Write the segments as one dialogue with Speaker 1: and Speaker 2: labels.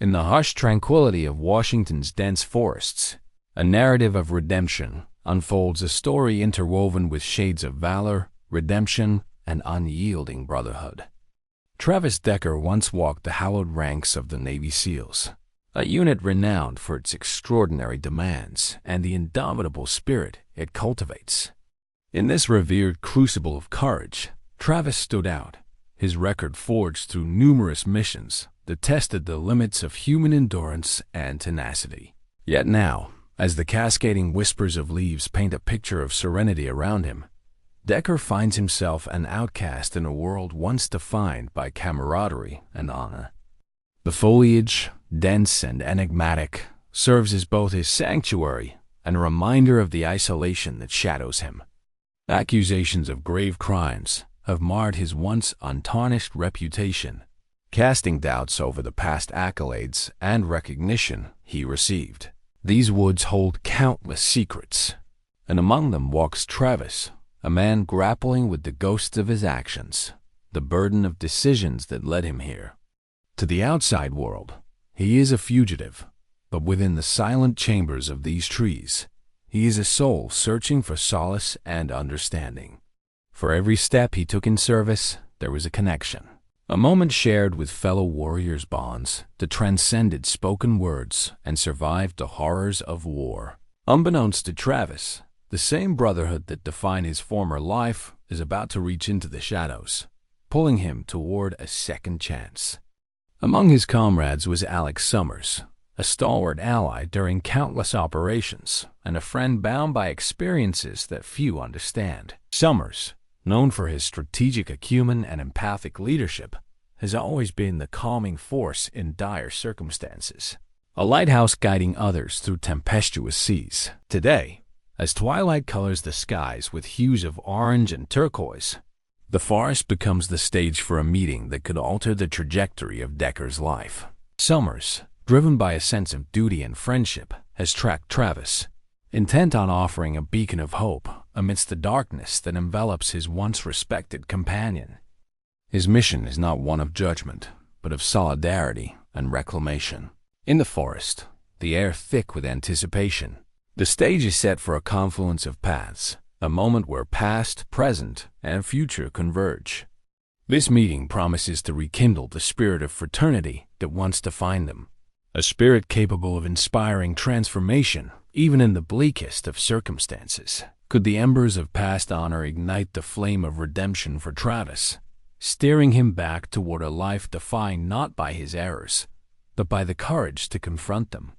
Speaker 1: In the hushed tranquility of Washington's dense forests, a narrative of redemption unfolds, a story interwoven with shades of valor, redemption, and unyielding brotherhood. Travis Decker once walked the hallowed ranks of the Navy SEALs, a unit renowned for its extraordinary demands and the indomitable spirit it cultivates. In this revered crucible of courage, Travis stood out, his record forged through numerous missions that tested the limits of human endurance and tenacity. Yet now, as the cascading whispers of leaves paint a picture of serenity around him, Decker finds himself an outcast in a world once defined by camaraderie and honor. The foliage, dense and enigmatic, serves as both his sanctuary and a reminder of the isolation that shadows him. Accusations of grave crimes have marred his once untarnished reputation, casting doubts over the past accolades and recognition he received. These woods hold countless secrets, and among them walks Travis, a man grappling with the ghosts of his actions, the burden of decisions that led him here. To the outside world, he is a fugitive, but within the silent chambers of these trees, he is a soul searching for solace and understanding. For every step he took in service, there was a connection. A moment shared with fellow warriors' bonds that transcended spoken words and survived the horrors of war. Unbeknownst to Travis, the same brotherhood that defined his former life is about to reach into the shadows, pulling him toward a second chance. Among his comrades was Alex Summers, a stalwart ally during countless operations and a friend bound by experiences that few understand. Summers, known for his strategic acumen and empathic leadership, has always been the calming force in dire circumstances, a lighthouse guiding others through tempestuous seas. Today, as twilight colors the skies with hues of orange and turquoise, the forest becomes the stage for a meeting that could alter the trajectory of Decker's life. Summers, driven by a sense of duty and friendship, has tracked Travis, intent on offering a beacon of hope amidst the darkness that envelops his once respected companion. His mission is not one of judgment, but of solidarity and reclamation. In the forest, the air thick with anticipation, the stage is set for a confluence of paths, a moment where past, present, and future converge. This meeting promises to rekindle the spirit of fraternity that once defined them, a spirit capable of inspiring transformation even in the bleakest of circumstances. Could the embers of past honor ignite the flame of redemption for Travis, steering him back toward a life defined not by his errors, but by the courage to confront them?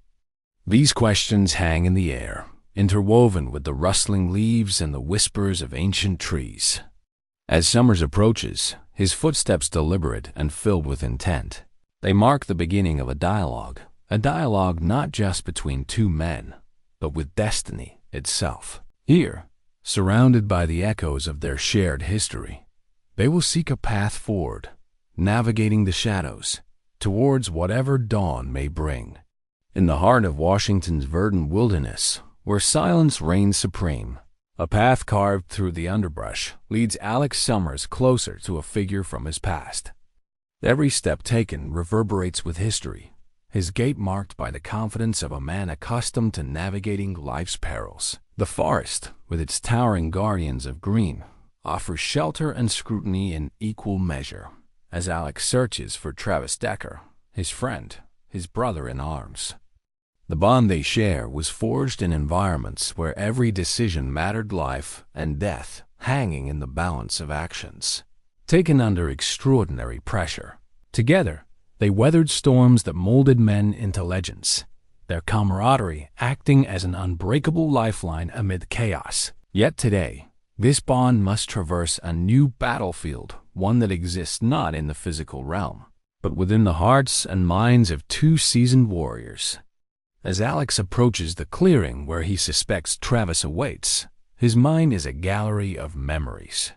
Speaker 1: These questions hang in the air, interwoven with the rustling leaves and the whispers of ancient trees. As Summers approaches, his footsteps deliberate and filled with intent, they mark the beginning of a dialogue not just between two men, but with destiny itself. Here, surrounded by the echoes of their shared history, they will seek a path forward, navigating the shadows, towards whatever dawn may bring. In the heart of Washington's verdant wilderness, where silence reigns supreme, a path carved through the underbrush leads Alex Summers closer to a figure from his past. Every step taken reverberates with history, his gait marked by the confidence of a man accustomed to navigating life's perils. The forest, with its towering guardians of green, offers shelter and scrutiny in equal measure, as Alex searches for Travis Decker, his friend, his brother in arms. The bond they share was forged in environments where every decision mattered, life and death hanging in the balance of actions, taken under extraordinary pressure. Together, they weathered storms that molded men into legends, their camaraderie acting as an unbreakable lifeline amid chaos. Yet today, this bond must traverse a new battlefield, one that exists not in the physical realm, but within the hearts and minds of two seasoned warriors. As Alex approaches the clearing where he suspects Travis awaits, his mind is a gallery of memories.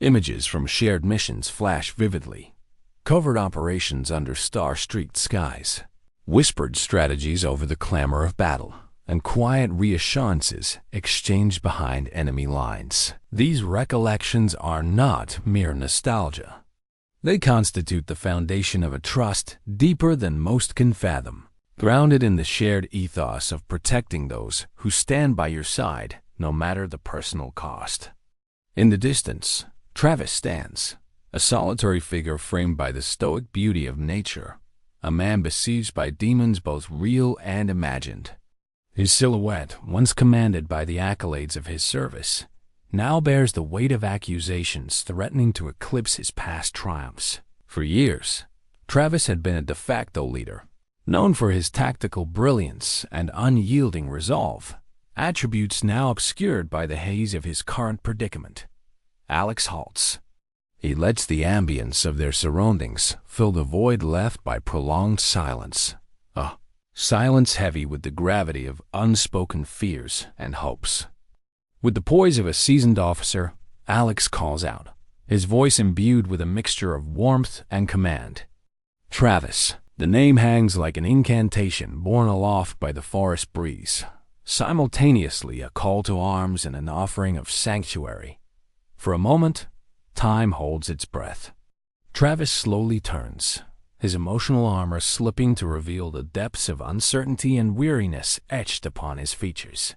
Speaker 1: Images from shared missions flash vividly, covert operations under star-streaked skies, whispered strategies over the clamor of battle, and quiet reassurances exchanged behind enemy lines. These recollections are not mere nostalgia. They constitute the foundation of a trust deeper than most can fathom, grounded in the shared ethos of protecting those who stand by your side, no matter the personal cost. In the distance, Travis stands, a solitary figure framed by the stoic beauty of nature, a man besieged by demons both real and imagined. His silhouette, once commanded by the accolades of his service, now bears the weight of accusations threatening to eclipse his past triumphs. For years, Travis had been a de facto leader, known for his tactical brilliance and unyielding resolve, attributes now obscured by the haze of his current predicament. Alex halts. He lets the ambience of their surroundings fill the void left by prolonged silence. Silence heavy with the gravity of unspoken fears and hopes. With the poise of a seasoned officer, Alex calls out, his voice imbued with a mixture of warmth and command. Travis. The name hangs like an incantation borne aloft by the forest breeze, simultaneously a call to arms and an offering of sanctuary. For a moment, time holds its breath. Travis slowly turns, his emotional armor slipping to reveal the depths of uncertainty and weariness etched upon his features.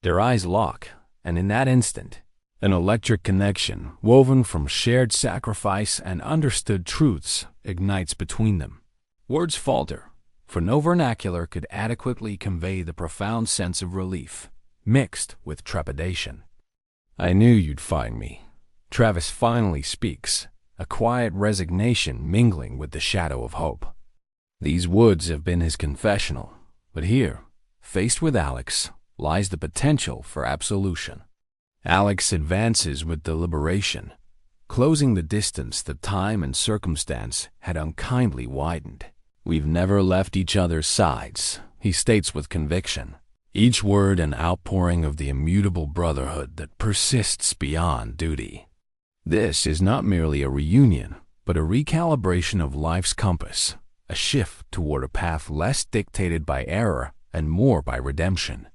Speaker 1: Their eyes lock, and in that instant, an electric connection, woven from shared sacrifice and understood truths, ignites between them. Words falter, for no vernacular could adequately convey the profound sense of relief, mixed with trepidation. "I knew you'd find me," Travis finally speaks, a quiet resignation mingling with the shadow of hope. These woods have been his confessional, but here, faced with Alex, lies the potential for absolution. Alex advances with deliberation, closing the distance that time and circumstance had unkindly widened. "We've never left each other's sides," he states with conviction, each word an outpouring of the immutable brotherhood that persists beyond duty. This is not merely a reunion, but a recalibration of life's compass, a shift toward a path less dictated by error and more by redemption.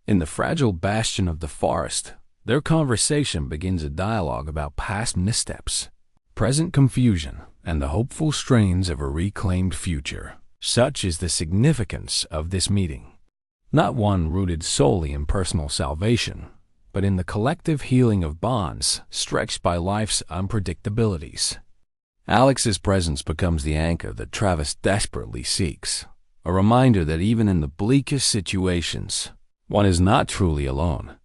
Speaker 1: In the fragile bastion of the forest, their conversation begins a dialogue about past missteps, present confusion, and the hopeful strains of a reclaimed future. Such is the significance of this meeting. Not one rooted solely in personal salvation, but in the collective healing of bonds stretched by life's unpredictabilities. Alex's presence becomes the anchor that Travis desperately seeks, a reminder that even in the bleakest situations, one is not truly alone.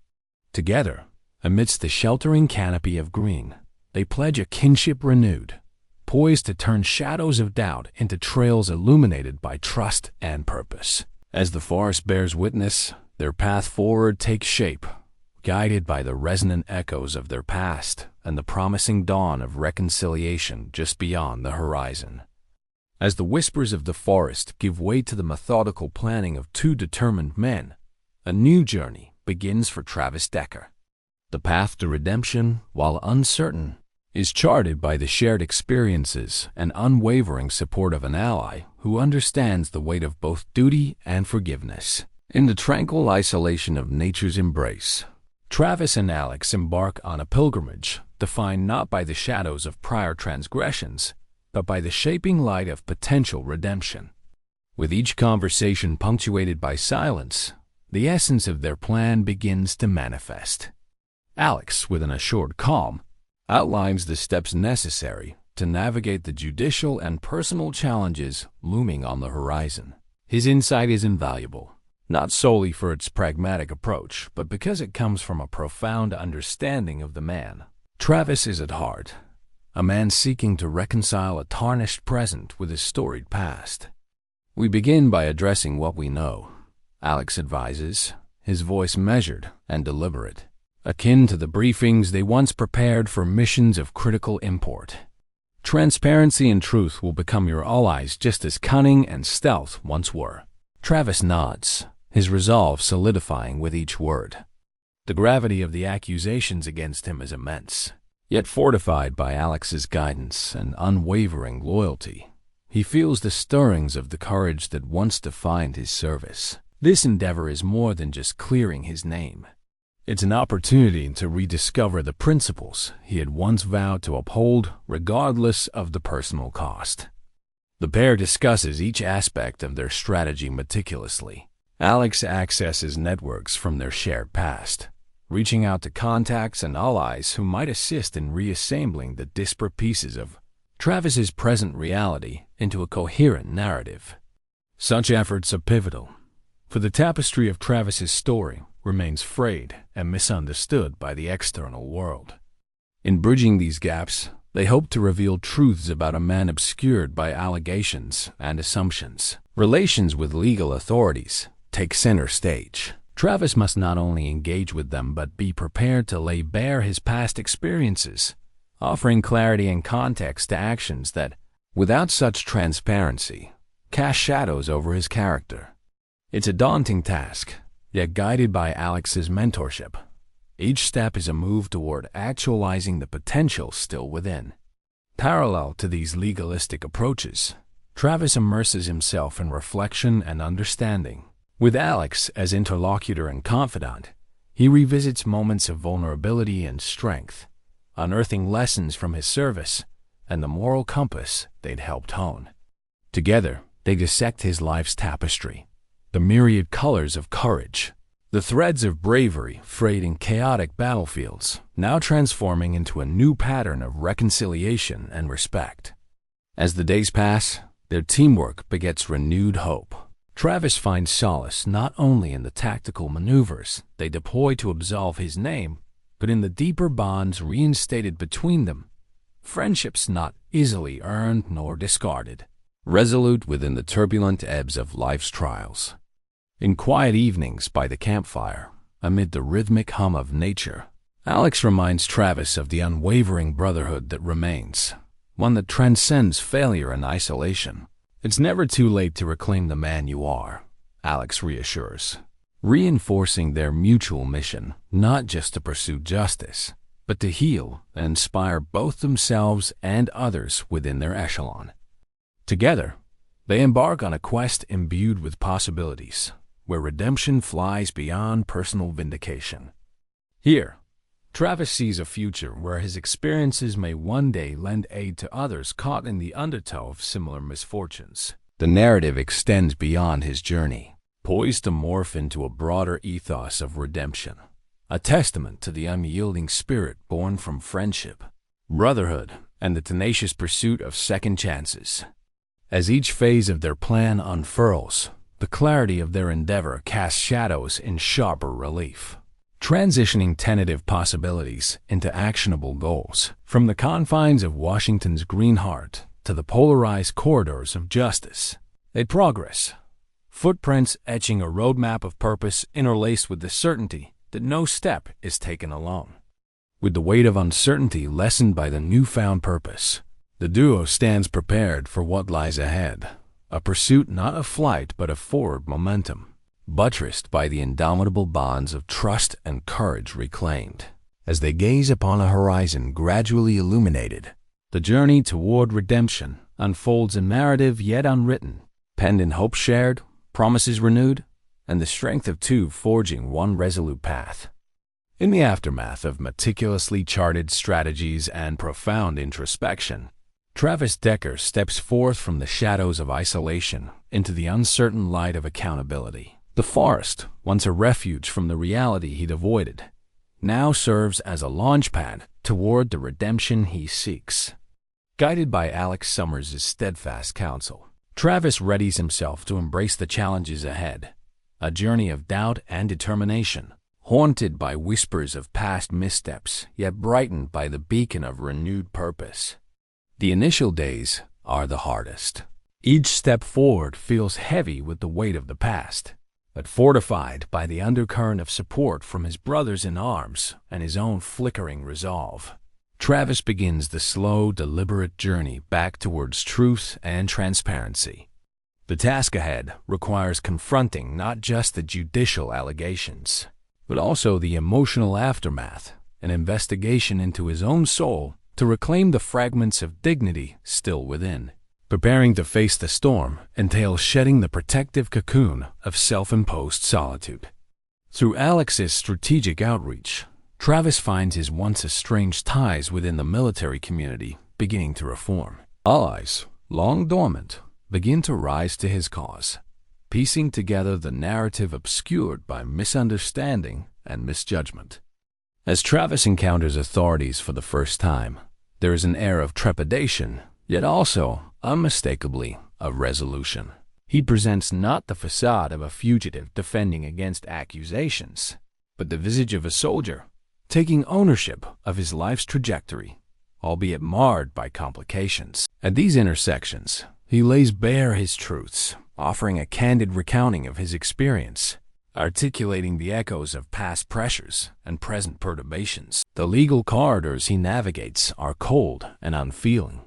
Speaker 1: Together, amidst the sheltering canopy of green, they pledge a kinship renewed, poised to turn shadows of doubt into trails illuminated by trust and purpose. As the forest bears witness, their path forward takes shape, guided by the resonant echoes of their past and the promising dawn of reconciliation just beyond the horizon. As the whispers of the forest give way to the methodical planning of two determined men, a new journey begins for Travis Decker. The path to redemption, while uncertain, is charted by the shared experiences and unwavering support of an ally who understands the weight of both duty and forgiveness. In the tranquil isolation of nature's embrace, Travis and Alex embark on a pilgrimage defined not by the shadows of prior transgressions, but by the shaping light of potential redemption. With each conversation punctuated by silence, the essence of their plan begins to manifest. Alex, with an assured calm, outlines the steps necessary to navigate the judicial and personal challenges looming on the horizon. His insight is invaluable, not solely for its pragmatic approach, but because it comes from a profound understanding of the man Travis is at heart, a man seeking to reconcile a tarnished present with his storied past. "We begin by addressing what we know," Alex advises, his voice measured and deliberate, akin to the briefings they once prepared for missions of critical import. "Transparency and truth will become your allies just as cunning and stealth once were." Travis nods, his resolve solidifying with each word. The gravity of the accusations against him is immense, yet fortified by Alex's guidance and unwavering loyalty, he feels the stirrings of the courage that once defined his service. This endeavor is more than just clearing his name. It's an opportunity to rediscover the principles he had once vowed to uphold, regardless of the personal cost. The pair discusses each aspect of their strategy meticulously. Alex accesses networks from their shared past, reaching out to contacts and allies who might assist in reassembling the disparate pieces of Travis's present reality into a coherent narrative. Such efforts are pivotal, for the tapestry of Travis's story remains frayed and misunderstood by the external world. In bridging these gaps, they hope to reveal truths about a man obscured by allegations and assumptions. Relations with legal authorities take center stage. Travis must not only engage with them but be prepared to lay bare his past experiences, offering clarity and context to actions that, without such transparency, cast shadows over his character. It's a daunting task, yet guided by Alex's mentorship, each step is a move toward actualizing the potential still within. Parallel to these legalistic approaches, Travis immerses himself in reflection and understanding. With Alex as interlocutor and confidant, he revisits moments of vulnerability and strength, unearthing lessons from his service and the moral compass they'd helped hone. Together, they dissect his life's tapestry, the myriad colors of courage, the threads of bravery frayed in chaotic battlefields, now transforming into a new pattern of reconciliation and respect. As the days pass, their teamwork begets renewed hope. Travis finds solace not only in the tactical maneuvers they deploy to absolve his name, but in the deeper bonds reinstated between them, friendships not easily earned nor discarded, resolute within the turbulent ebbs of life's trials. In quiet evenings by the campfire, amid the rhythmic hum of nature, Alex reminds Travis of the unwavering brotherhood that remains, one that transcends failure and isolation. It's never too late to reclaim the man you are, Alex reassures, reinforcing their mutual mission not just to pursue justice, but to heal and inspire both themselves and others within their echelon. Together, they embark on a quest imbued with possibilities, where redemption flies beyond personal vindication. Here, Travis sees a future where his experiences may one day lend aid to others caught in the undertow of similar misfortunes. The narrative extends beyond his journey, poised to morph into a broader ethos of redemption, a testament to the unyielding spirit born from friendship, brotherhood, and the tenacious pursuit of second chances. As each phase of their plan unfurls, the clarity of their endeavor casts shadows in sharper relief, transitioning tentative possibilities into actionable goals. From the confines of Washington's green heart to the polarized corridors of justice, they progress, footprints etching a roadmap of purpose interlaced with the certainty that no step is taken alone. With the weight of uncertainty lessened by the newfound purpose, the duo stands prepared for what lies ahead, a pursuit not of flight but of forward momentum, buttressed by the indomitable bonds of trust and courage reclaimed. As they gaze upon a horizon gradually illuminated, the journey toward redemption unfolds a narrative yet unwritten, penned in hope shared, promises renewed, and the strength of two forging one resolute path. In the aftermath of meticulously charted strategies and profound introspection, Travis Decker steps forth from the shadows of isolation into the uncertain light of accountability. The forest, once a refuge from the reality he'd avoided, now serves as a launchpad toward the redemption he seeks. Guided by Alex Summers' steadfast counsel, Travis readies himself to embrace the challenges ahead, a journey of doubt and determination, haunted by whispers of past missteps, yet brightened by the beacon of renewed purpose. The initial days are the hardest. Each step forward feels heavy with the weight of the past, but fortified by the undercurrent of support from his brothers in arms and his own flickering resolve, Travis begins the slow, deliberate journey back towards truth and transparency. The task ahead requires confronting not just the judicial allegations, but also the emotional aftermath, an investigation into his own soul to reclaim the fragments of dignity still within. Preparing to face the storm entails shedding the protective cocoon of self-imposed solitude. Through Alex's strategic outreach, Travis finds his once estranged ties within the military community beginning to reform. Allies, long dormant, begin to rise to his cause, piecing together the narrative obscured by misunderstanding and misjudgment. As Travis encounters authorities for the first time, there is an air of trepidation, yet also, unmistakably, of resolution. He presents not the facade of a fugitive defending against accusations, but the visage of a soldier, taking ownership of his life's trajectory, albeit marred by complications. At these intersections, he lays bare his truths, offering a candid recounting of his experience, articulating the echoes of past pressures and present perturbations. The legal corridors he navigates are cold and unfeeling,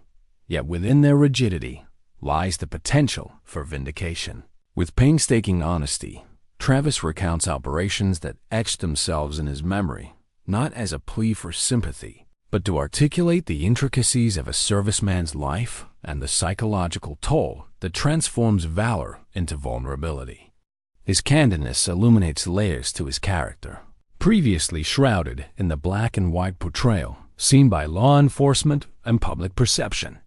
Speaker 1: yet within their rigidity lies the potential for vindication. With painstaking honesty, Travis recounts operations that etched themselves in his memory, not as a plea for sympathy, but to articulate the intricacies of a serviceman's life and the psychological toll that transforms valor into vulnerability. His candidness illuminates layers to his character, previously shrouded in the black and white portrayal seen by law enforcement and public perception.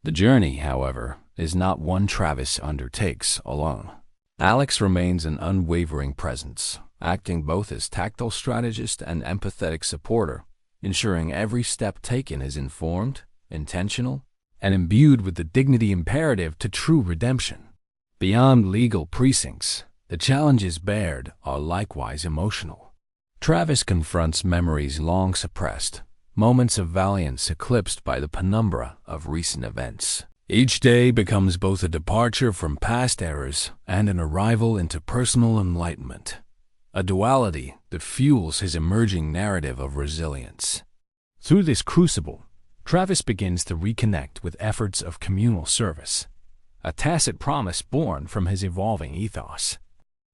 Speaker 1: The journey, however, is not one Travis undertakes alone. Alex remains an unwavering presence, acting both as tactile strategist and empathetic supporter, ensuring every step taken is informed, intentional, and imbued with the dignity imperative to true redemption. Beyond legal precincts, the challenges bared are likewise emotional. Travis confronts memories long suppressed, moments of valiance eclipsed by the penumbra of recent events. Each day becomes both a departure from past errors and an arrival into personal enlightenment, a duality that fuels his emerging narrative of resilience. Through this crucible, Travis begins to reconnect with efforts of communal service, a tacit promise born from his evolving ethos.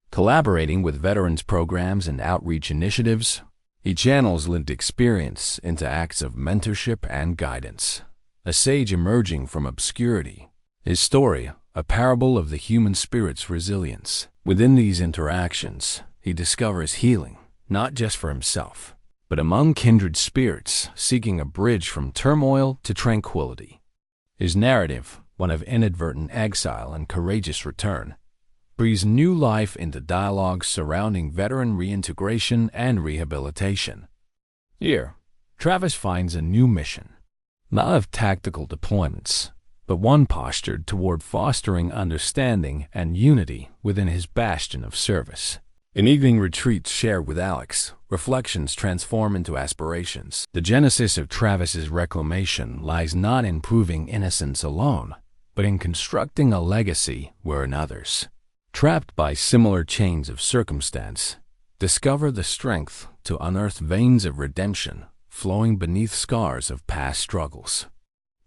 Speaker 1: Collaborating with veterans programs and outreach initiatives, he channels lived experience into acts of mentorship and guidance, a sage emerging from obscurity. His story, a parable of the human spirit's resilience. Within these interactions, he discovers healing, not just for himself, but among kindred spirits seeking a bridge from turmoil to tranquility. His narrative, one of inadvertent exile and courageous return, breathes new life into dialogues surrounding veteran reintegration and rehabilitation. Here, Travis finds a new mission, not of tactical deployments, but one postured toward fostering understanding and unity within his bastion of service. In evening retreats shared with Alex, reflections transform into aspirations. The genesis of Travis's reclamation lies not in proving innocence alone, but in constructing a legacy wherein others, trapped by similar chains of circumstance, discover the strength to unearth veins of redemption flowing beneath scars of past struggles.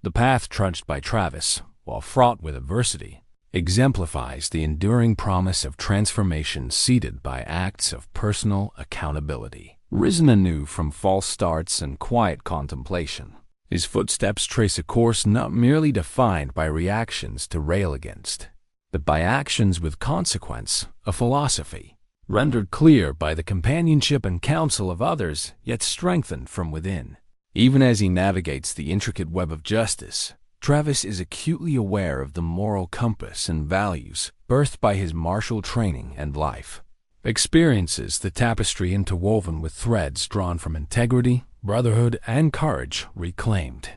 Speaker 1: The path trudged by Travis, while fraught with adversity, exemplifies the enduring promise of transformation seeded by acts of personal accountability. Risen anew from false starts and quiet contemplation, his footsteps trace a course not merely defined by reactions to rail against, but by actions with consequence, a philosophy, rendered clear by the companionship and counsel of others, yet strengthened from within. Even as he navigates the intricate web of justice, Travis is acutely aware of the moral compass and values birthed by his martial training and life. Experiences the tapestry interwoven with threads drawn from integrity, brotherhood, and courage reclaimed.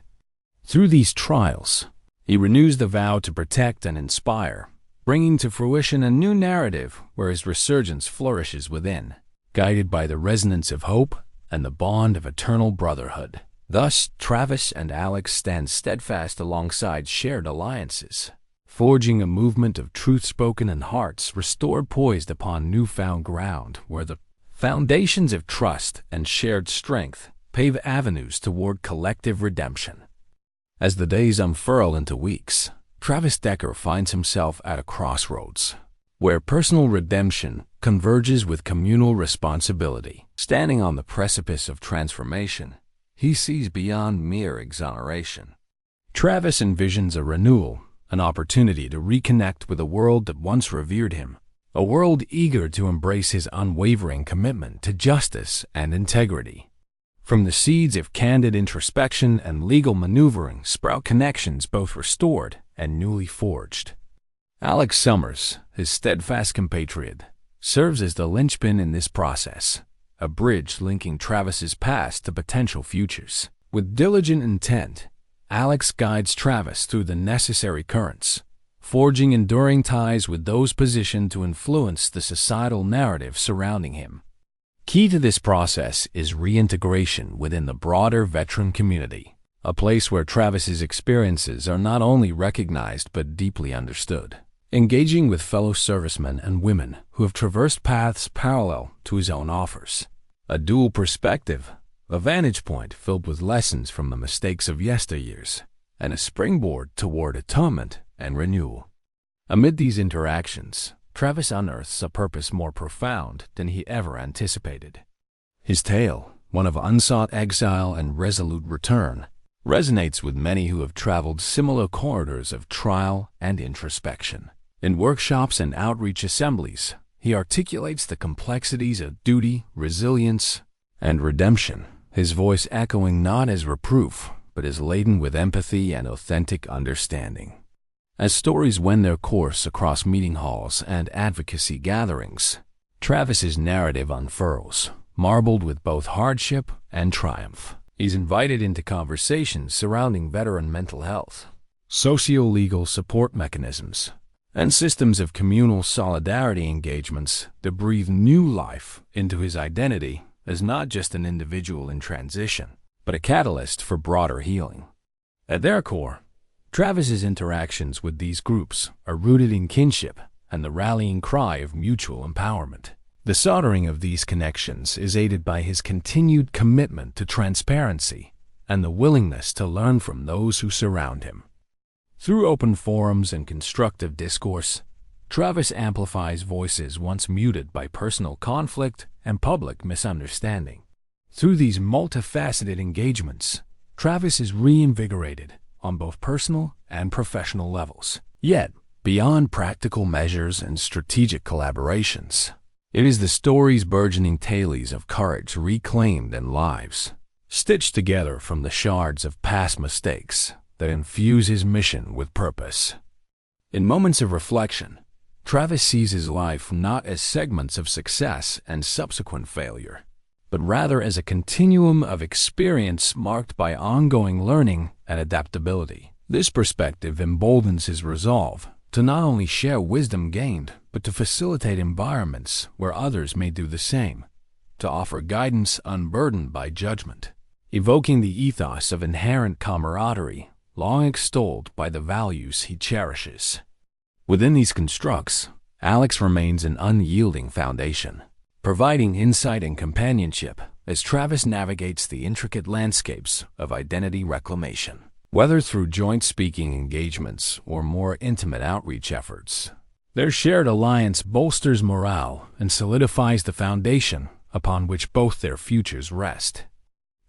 Speaker 1: Through these trials, he renews the vow to protect and inspire, bringing to fruition a new narrative where his resurgence flourishes within, guided by the resonance of hope and the bond of eternal brotherhood. Thus, Travis and Alex stand steadfast alongside shared alliances, forging a movement of truth spoken and hearts restored poised upon newfound ground where the foundations of trust and shared strength pave avenues toward collective redemption. As the days unfurl into weeks, Travis Decker finds himself at a crossroads, where personal redemption converges with communal responsibility. Standing on the precipice of transformation, he sees beyond mere exoneration. Travis envisions a renewal, an opportunity to reconnect with a world that once revered him, a world eager to embrace his unwavering commitment to justice and integrity. From the seeds of candid introspection and legal maneuvering sprout connections both restored and newly forged. Alex Summers, his steadfast compatriot, serves as the linchpin in this process, a bridge linking Travis's past to potential futures. With diligent intent, Alex guides Travis through the necessary currents, forging enduring ties with those positioned to influence the societal narrative surrounding him. Key to this process is reintegration within the broader veteran community, a place where Travis's experiences are not only recognized but deeply understood. Engaging with fellow servicemen and women who have traversed paths parallel to his own offers a dual perspective, a vantage point filled with lessons from the mistakes of yesteryears, and a springboard toward atonement and renewal. Amid these interactions, Travis unearths a purpose more profound than he ever anticipated. His tale, one of unsought exile and resolute return, resonates with many who have traveled similar corridors of trial and introspection. In workshops and outreach assemblies, he articulates the complexities of duty, resilience, and redemption, his voice echoing not as reproof, but as laden with empathy and authentic understanding. As stories wend their course across meeting halls and advocacy gatherings, Travis's narrative unfurls, marbled with both hardship and triumph. He's invited into conversations surrounding veteran mental health, socio-legal support mechanisms, and systems of communal solidarity engagements that breathe new life into his identity as not just an individual in transition, but a catalyst for broader healing. At their core, Travis's interactions with these groups are rooted in kinship and the rallying cry of mutual empowerment. The soldering of these connections is aided by his continued commitment to transparency and the willingness to learn from those who surround him. Through open forums and constructive discourse, Travis amplifies voices once muted by personal conflict and public misunderstanding. Through these multifaceted engagements, Travis is reinvigorated on both personal and professional levels. Yet, beyond practical measures and strategic collaborations, it is the story's burgeoning tales of courage reclaimed and lives, stitched together from the shards of past mistakes, that infuse his mission with purpose. In moments of reflection, Travis sees his life not as segments of success and subsequent failure, but rather as a continuum of experience marked by ongoing learning and adaptability. This perspective emboldens his resolve to not only share wisdom gained, but to facilitate environments where others may do the same, to offer guidance unburdened by judgment, evoking the ethos of inherent camaraderie long extolled by the values he cherishes. Within these constructs, Alex remains an unyielding foundation, providing insight and companionship as Travis navigates the intricate landscapes of identity reclamation. Whether through joint speaking engagements or more intimate outreach efforts, their shared alliance bolsters morale and solidifies the foundation upon which both their futures rest.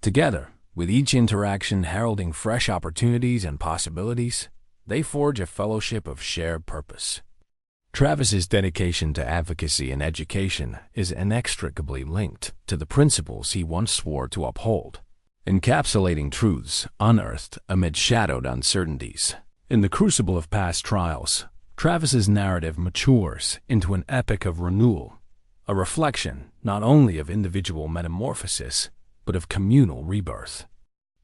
Speaker 1: Together, with each interaction heralding fresh opportunities and possibilities, they forge a fellowship of shared purpose. Travis's dedication to advocacy and education is inextricably linked to the principles he once swore to uphold, encapsulating truths unearthed amid shadowed uncertainties. In the crucible of past trials, Travis's narrative matures into an epic of renewal, a reflection not only of individual metamorphosis, but of communal rebirth.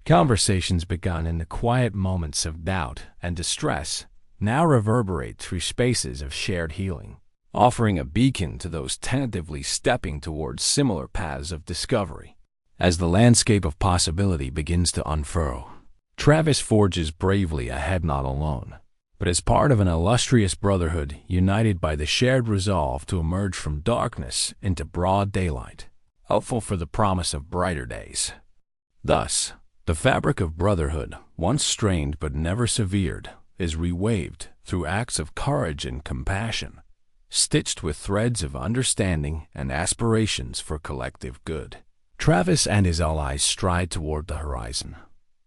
Speaker 1: Conversations begun in the quiet moments of doubt and distress now reverberate through spaces of shared healing, offering a beacon to those tentatively stepping towards similar paths of discovery. As the landscape of possibility begins to unfurl, Travis forges bravely ahead not alone, but as part of an illustrious brotherhood united by the shared resolve to emerge from darkness into broad daylight, hopeful for the promise of brighter days. Thus, the fabric of brotherhood, once strained but never severed, is rewaved through acts of courage and compassion, stitched with threads of understanding and aspirations for collective good. Travis and his allies stride toward the horizon,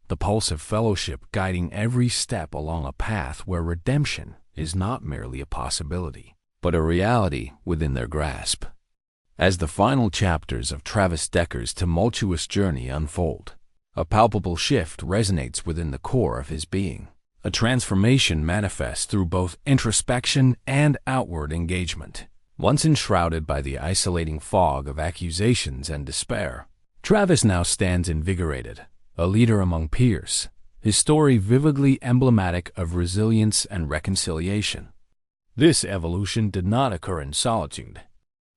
Speaker 1: the pulse of fellowship guiding every step along a path where redemption is not merely a possibility, but a reality within their grasp. As the final chapters of Travis Decker's tumultuous journey unfold, a palpable shift resonates within the core of his being. A transformation manifests through both introspection and outward engagement. Once enshrouded by the isolating fog of accusations and despair, Travis now stands invigorated, a leader among peers, his story vividly emblematic of resilience and reconciliation. This evolution did not occur in solitude.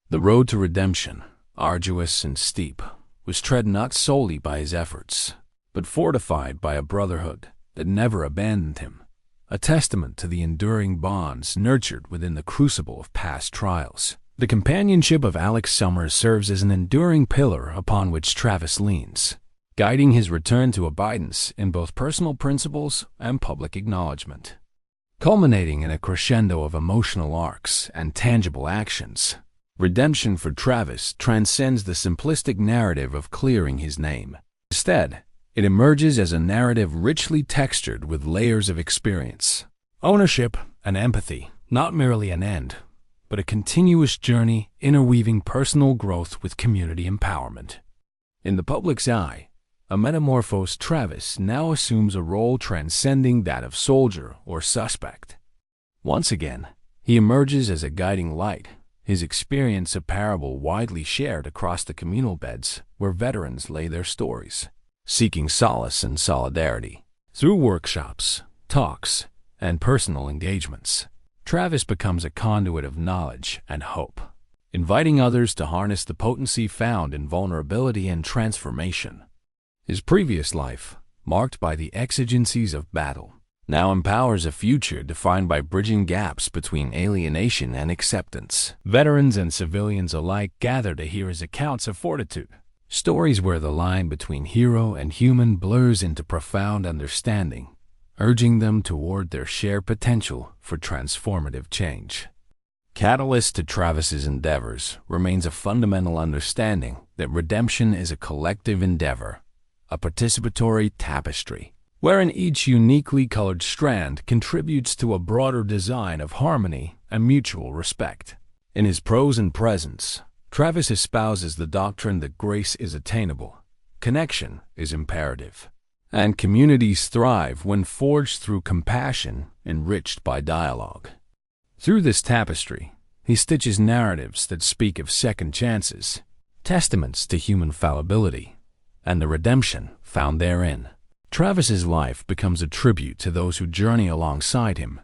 Speaker 1: The road to redemption, arduous and steep, was tread not solely by his efforts, but fortified by a brotherhood that never abandoned him, a testament to the enduring bonds nurtured within the crucible of past trials. The companionship of Alex Summers serves as an enduring pillar upon which Travis leans, guiding his return to abidance in both personal principles and public acknowledgement. Culminating in a crescendo of emotional arcs and tangible actions, redemption for Travis transcends the simplistic narrative of clearing his name. Instead, it emerges as a narrative richly textured with layers of experience, ownership, and empathy, not merely an end, but a continuous journey interweaving personal growth with community empowerment. In the public's eye, a metamorphosed Travis now assumes a role transcending that of soldier or suspect. Once again, he emerges as a guiding light, his experience a parable widely shared across the communal beds where veterans lay their stories, seeking solace and solidarity. Through workshops, talks, and personal engagements, Travis becomes a conduit of knowledge and hope, inviting others to harness the potency found in vulnerability and transformation. His previous life, marked by the exigencies of battle, now empowers a future defined by bridging gaps between alienation and acceptance. Veterans and civilians alike gather to hear his accounts of fortitude, stories where the line between hero and human blurs into profound understanding, urging them toward their shared potential for transformative change. Catalyst to Travis's endeavors remains a fundamental understanding that redemption is a collective endeavor, a participatory tapestry, wherein each uniquely colored strand contributes to a broader design of harmony and mutual respect. In his prose and presence, Travis espouses the doctrine that grace is attainable, connection is imperative, and communities thrive when forged through compassion enriched by dialogue. Through this tapestry, he stitches narratives that speak of second chances, testaments to human fallibility, and the redemption found therein. Travis's life becomes a tribute to those who journey alongside him,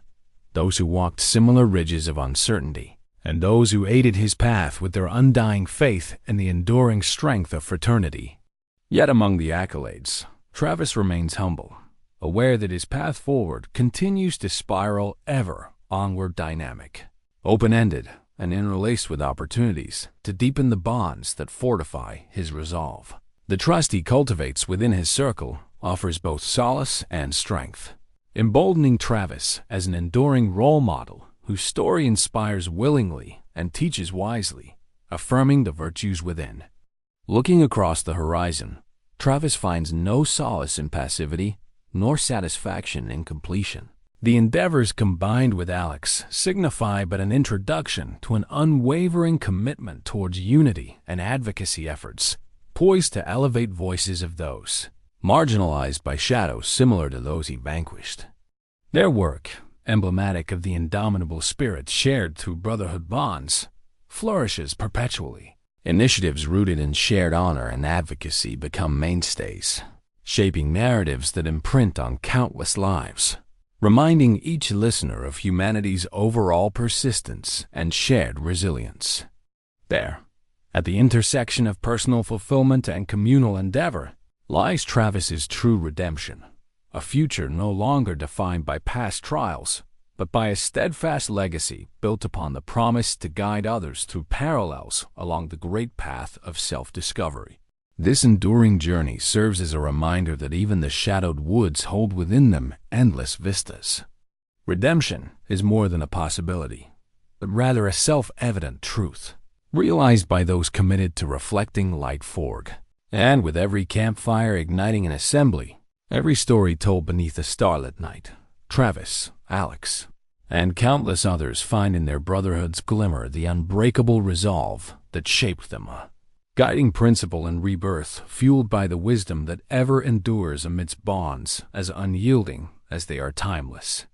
Speaker 1: those who walked similar ridges of uncertainty, and those who aided his path with their undying faith and the enduring strength of fraternity. Yet among the accolades, Travis remains humble, aware that his path forward continues to spiral ever onward dynamic, open-ended and interlaced with opportunities to deepen the bonds that fortify his resolve. The trust he cultivates within his circle offers both solace and strength, emboldening Travis as an enduring role model whose story inspires willingly and teaches wisely, affirming the virtues within. Looking across the horizon, Travis finds no solace in passivity nor satisfaction in completion. The endeavors combined with Alex signify but an introduction to an unwavering commitment towards unity and advocacy efforts, poised to elevate voices of those marginalized by shadows similar to those he vanquished. Their work, emblematic of the indomitable spirit shared through brotherhood bonds, flourishes perpetually. Initiatives rooted in shared honor and advocacy become mainstays, shaping narratives that imprint on countless lives, reminding each listener of humanity's overall persistence and shared resilience. There, at the intersection of personal fulfillment and communal endeavor, lies Travis's true redemption, a future no longer defined by past trials, but by a steadfast legacy built upon the promise to guide others through parallels along the great path of self-discovery. This enduring journey serves as a reminder that even the shadowed woods hold within them endless vistas. Redemption is more than a possibility, but rather a self-evident truth, realized by those committed to reflecting light forward. And with every campfire igniting an assembly, every story told beneath a starlit night, Travis, Alex, and countless others find in their brotherhood's glimmer the unbreakable resolve that shaped them, a guiding principle in rebirth, fueled by the wisdom that ever endures amidst bonds as unyielding as they are timeless.